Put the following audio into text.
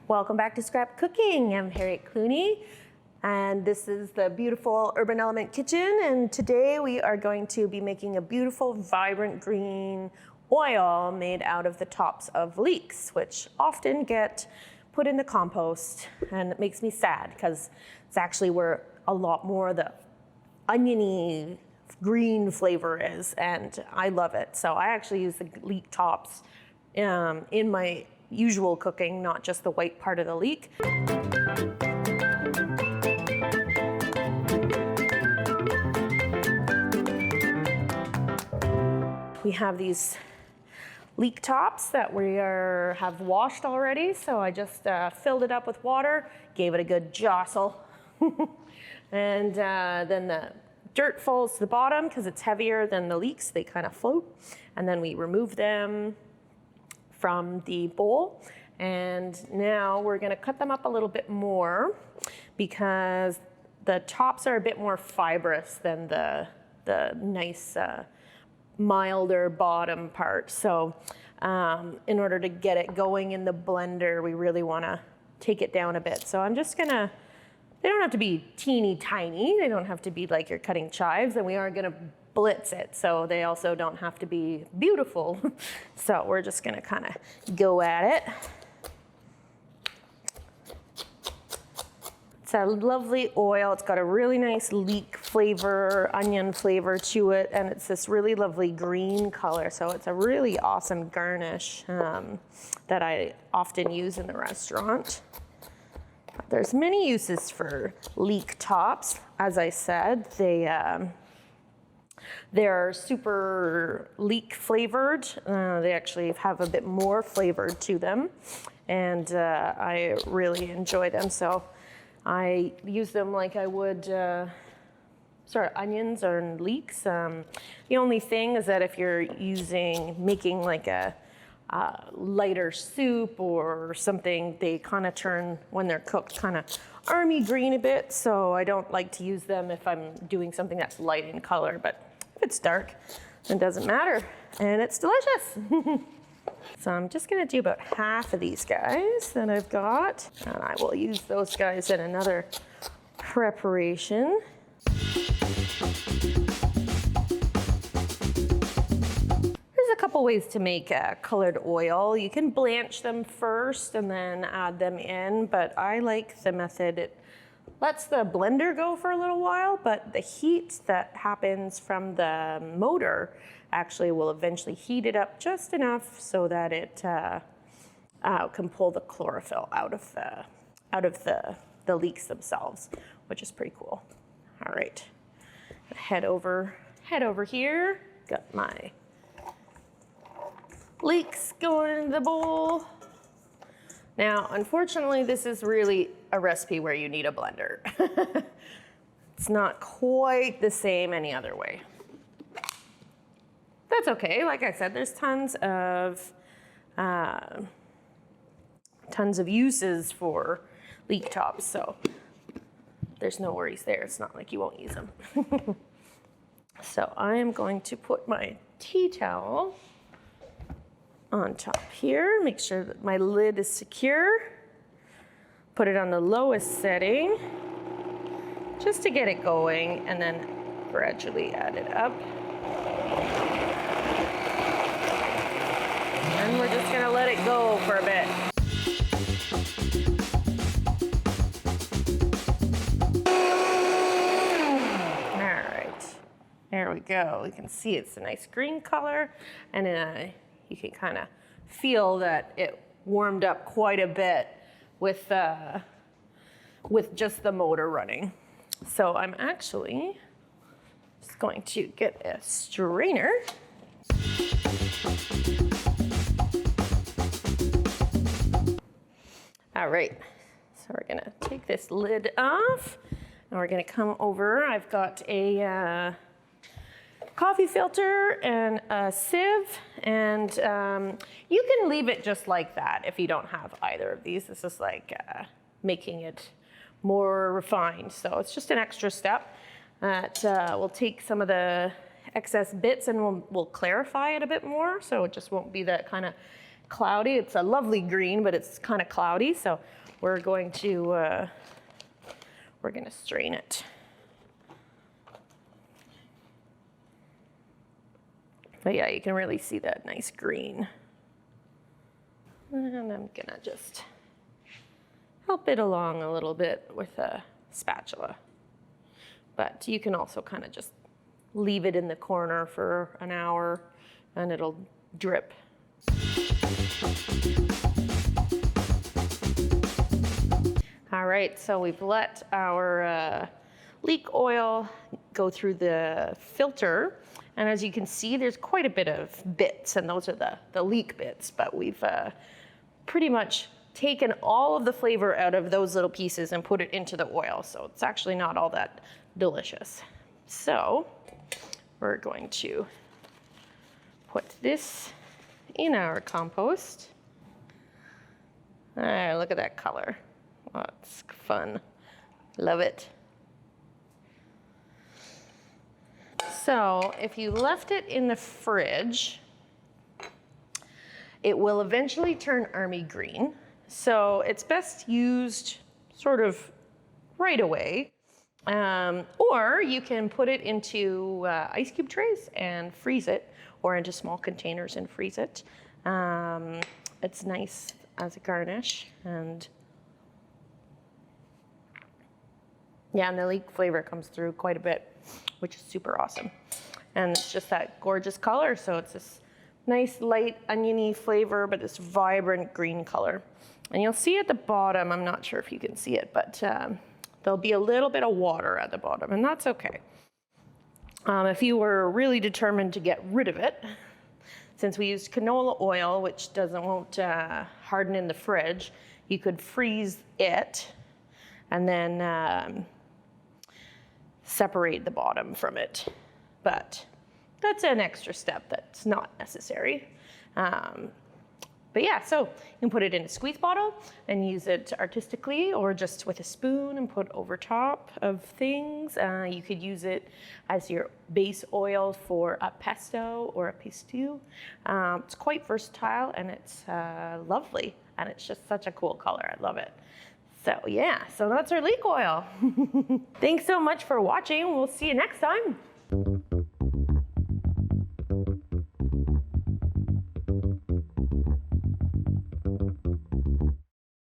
Welcome back to Scrap Cooking. I'm Harriet Clooney, and this is the beautiful Urban Element Kitchen, and today we are going to be making a beautiful, vibrant green oil made out of the tops of leeks, which often get put in the compost, and it makes me sad because it's actually where a lot more of the oniony green flavor is, and I love it. So I actually use the leek tops in my usual cooking, not just the white part of the leek. We have these leek tops that have washed already, so I just filled it up with water, gave it a good jostle, and then the dirt falls to the bottom because it's heavier than the leeks. They kind of float, and then we remove them from the bowl, and now we're going to cut them up a little bit more because the tops are a bit more fibrous than the nice milder bottom part. So in order to get it going in the blender, we really want to take it down a bit. So I'm just gonna, they don't have to be teeny tiny, they don't have to be like you're cutting chives, and we are gonna blitz it, so they also don't have to be beautiful. So we're just gonna kind of go at it. It's a lovely oil. It's got a really nice leek flavor, onion flavor to it, and it's this really lovely green color. So it's a really awesome garnish that I often use in the restaurant. There's many uses for leek tops. As I said, they're super leek flavored. They actually have a bit more flavor to them, and I really enjoy them. So I use them like I would onions or leeks. The only thing is that if you're making like a lighter soup or something, they kind of turn, when they're cooked, kind of army green a bit. So I don't like to use them if I'm doing something that's light in color, but if it's dark, it doesn't matter, and it's delicious. So I'm just gonna do about half of these guys that I've got, and I will use those guys in another preparation. There's a couple ways to make colored oil. You can blanch them first and then add them in, but I like the method. It lets the blender go for a little while, but the heat that happens from the motor actually will eventually heat it up just enough so that it can pull the chlorophyll out of the leeks themselves, which is pretty cool. All right, head over here. Got my leeks going in the bowl. Now, unfortunately, this is really a recipe where you need a blender. It's not quite the same any other way. That's okay. Like I said, there's tons of uses for leek tops, so there's no worries there. It's not like you won't use them. So I am going to put my tea towel on top here, make sure that my lid is secure. Put it on the lowest setting just to get it going, and then gradually add it up. And we're just gonna let it go for a bit. All right, there we go. You can see it's a nice green color, and you can kind of feel that it warmed up quite a bit with just the motor running. So I'm actually just going to get a strainer. All right, so we're gonna take this lid off, and we're gonna come over. I've got a coffee filter and a sieve, and you can leave it just like that if you don't have either of these. This is like making it more refined, so it's just an extra step that will take some of the excess bits and we'll clarify it a bit more, so it just won't be that kind of cloudy. It's a lovely green, but it's kind of cloudy. So we're going to strain it. But yeah, you can really see that nice green. And I'm gonna just help it along a little bit with a spatula. But you can also kind of just leave it in the corner for an hour and it'll drip. All right, so we've let our leek oil go through the filter. And as you can see, there's quite a bit of bits, and those are the leek bits, but we've pretty much taken all of the flavor out of those little pieces and put it into the oil. So it's actually not all that delicious. So we're going to put this in our compost. Look at that color. Oh, it's fun. Love it. So if you left it in the fridge, it will eventually turn army green. So it's best used sort of right away. Or you can put it into ice cube trays and freeze it, or into small containers and freeze it. It's nice as a garnish. And yeah, and the leek flavor comes through quite a bit, which is super awesome. And it's just that gorgeous color. So it's this nice light oniony flavor, but this vibrant green color. And you'll see at the bottom, I'm not sure if you can see it, but there'll be a little bit of water at the bottom, and that's okay. If you were really determined to get rid of it, since we used canola oil, which won't harden in the fridge, you could freeze it and then separate the bottom from it. But that's an extra step that's not necessary. But yeah, so you can put it in a squeeze bottle and use it artistically, or just with a spoon and put over top of things. You could use it as your base oil for a pesto or a pistou. It's quite versatile, and it's lovely, and it's just such a cool color. I love it. So yeah, so that's our leek oil. Thanks so much for watching. We'll see you next time.